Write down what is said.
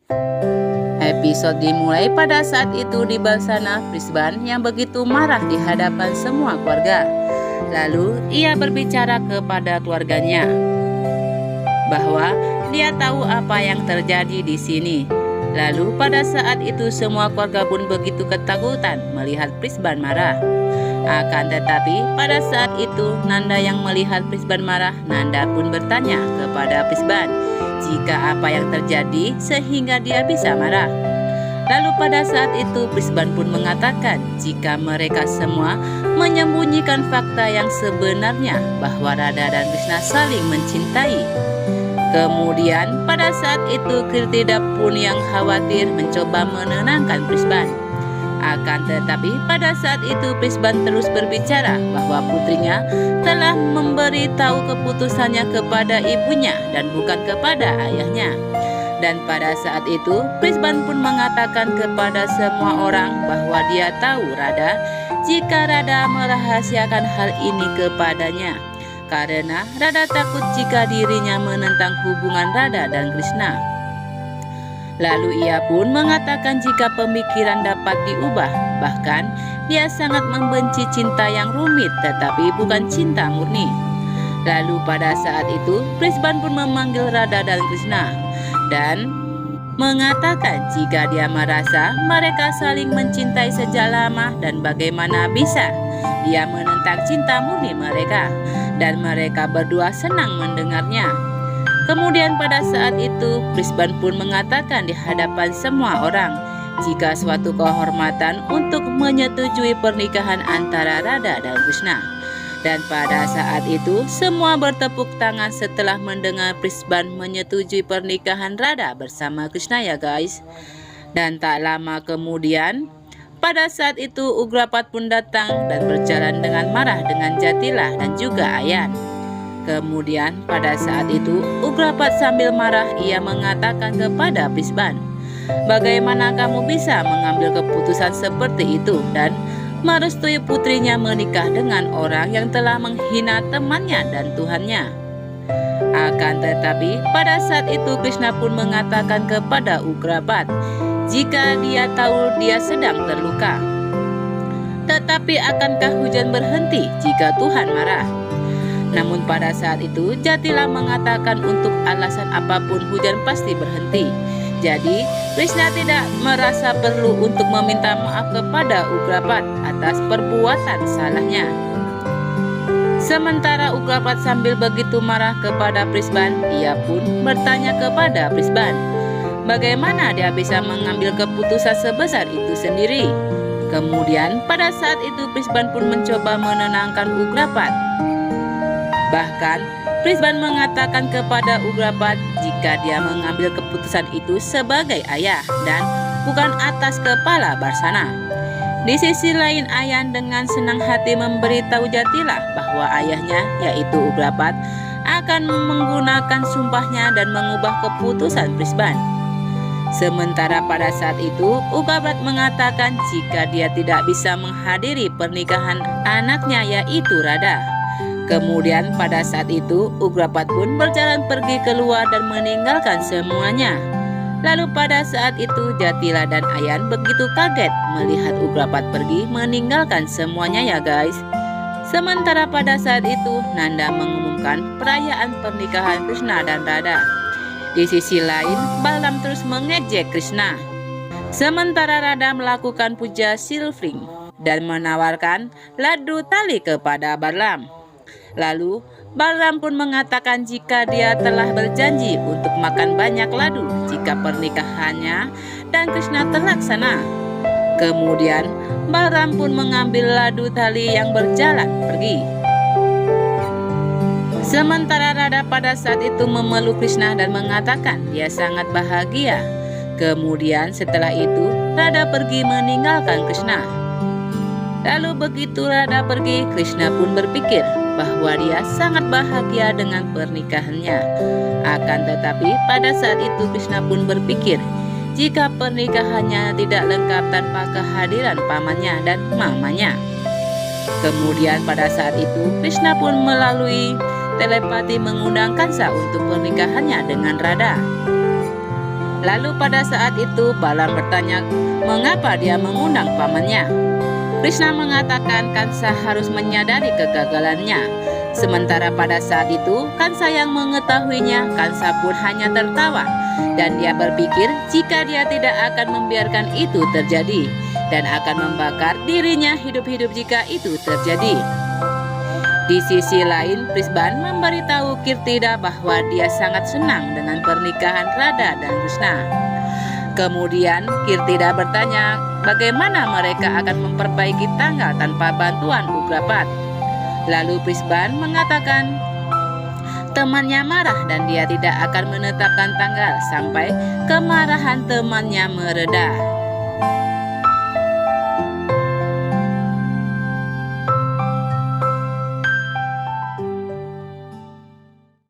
Episode dimulai pada saat itu di Balsana Prisban yang begitu marah di hadapan semua keluarga. Lalu ia berbicara kepada keluarganya bahwa dia tahu apa yang terjadi di sini. Lalu pada saat itu semua keluarga pun begitu ketakutan melihat Prisban marah. Akan tetapi pada saat itu Nanda yang melihat Prisban marah, Nanda pun bertanya kepada Prisban jika apa yang terjadi sehingga dia bisa marah. Lalu pada saat itu Prisban pun mengatakan jika mereka semua menyembunyikan fakta yang sebenarnya bahwa Radha dan Krishna saling mencintai. Kemudian pada saat itu Kirtida pun yang khawatir mencoba menenangkan Prisban. Akan tetapi pada saat itu Prisban terus berbicara bahwa putrinya telah memberitahu keputusannya kepada ibunya dan bukan kepada ayahnya. Dan pada saat itu Prisban pun mengatakan kepada semua orang bahwa dia tahu Radha jika Radha merahasiakan hal ini kepadanya. Karena Radha takut jika dirinya menentang hubungan Radha dan Krishna. Lalu ia pun mengatakan jika pemikiran dapat diubah, bahkan dia sangat membenci cinta yang rumit tetapi bukan cinta murni. Lalu pada saat itu Prisban pun memanggil Radha dan Krishna dan mengatakan jika dia merasa mereka saling mencintai sejak lama dan bagaimana bisa dia menentang cinta murni mereka, dan mereka berdua senang mendengarnya. Kemudian pada saat itu Prisban pun mengatakan di hadapan semua orang jika suatu kehormatan untuk menyetujui pernikahan antara Radha dan Krishna. Dan pada saat itu semua bertepuk tangan setelah mendengar Prisban menyetujui pernikahan Radha bersama Krishna ya guys. Dan tak lama kemudian pada saat itu Ugrapat pun datang dan berjalan dengan marah dengan Jatila dan juga Ayan. Kemudian pada saat itu Ugrapat sambil marah ia mengatakan kepada Prisban, bagaimana kamu bisa mengambil keputusan seperti itu dan merestui putrinya menikah dengan orang yang telah menghina temannya dan Tuhannya. Akan tetapi pada saat itu Krishna pun mengatakan kepada Ugrapat jika dia tahu dia sedang terluka. Tetapi akankah hujan berhenti jika Tuhan marah? Namun pada saat itu Jatila mengatakan untuk alasan apapun hujan pasti berhenti. Jadi Krishna tidak merasa perlu untuk meminta maaf kepada Ugrapat atas perbuatan salahnya. Sementara Ugrapat sambil begitu marah kepada Prisban, ia pun bertanya kepada Prisban, bagaimana dia bisa mengambil keputusan sebesar itu sendiri. Kemudian pada saat itu Prisban pun mencoba menenangkan Ugrapat. Bahkan Prisban mengatakan kepada Ugrapat jika dia mengambil keputusan itu sebagai ayah dan bukan atas kepala Barsana. Di sisi lain Ayan dengan senang hati memberitahu Jatila bahwa ayahnya yaitu Ugrapat akan menggunakan sumpahnya dan mengubah keputusan Prisban. Sementara pada saat itu Ugrapat mengatakan jika dia tidak bisa menghadiri pernikahan anaknya yaitu Radha. Kemudian pada saat itu Ugrapat pun berjalan pergi keluar dan meninggalkan semuanya. Lalu pada saat itu Jatila dan Ayan begitu kaget melihat Ugrapat pergi meninggalkan semuanya ya guys. Sementara pada saat itu Nanda mengumumkan perayaan pernikahan Krishna dan Radha. Di sisi lain Balaram terus mengejek Krishna. Sementara Radha melakukan puja silfring dan menawarkan ladu tali kepada Balaram. Lalu Balaram pun mengatakan jika dia telah berjanji untuk makan banyak ladu jika pernikahannya dan Krishna terlaksana. Kemudian Balaram pun mengambil ladu tali yang berjalan pergi. Sementara Radha pada saat itu memeluk Krishna dan mengatakan dia sangat bahagia. Kemudian setelah itu Radha pergi meninggalkan Krishna. Lalu begitu Radha pergi, Krishna pun berpikir bahwa dia sangat bahagia dengan pernikahannya. Akan tetapi pada saat itu Krishna pun berpikir jika pernikahannya tidak lengkap tanpa kehadiran pamannya dan mamanya. Kemudian pada saat itu Krishna pun melalui telepati mengundang Kansa untuk pernikahannya dengan Radha. Lalu pada saat itu Balan bertanya mengapa dia mengundang pamannya. Krishna mengatakan Kansa harus menyadari kegagalannya. Sementara pada saat itu Kansa yang mengetahuinya, Kansa pun hanya tertawa. Dan dia berpikir jika dia tidak akan membiarkan itu terjadi dan akan membakar dirinya hidup-hidup jika itu terjadi. Di sisi lain, Brisbane memberitahu Kirtida bahwa dia sangat senang dengan pernikahan Radha dan Krishna. Kemudian Kirtida bertanya bagaimana mereka akan memperbaiki tanggal tanpa bantuan Ugrapat. Lalu Brisbane mengatakan temannya marah dan dia tidak akan menetapkan tanggal sampai kemarahan temannya mereda.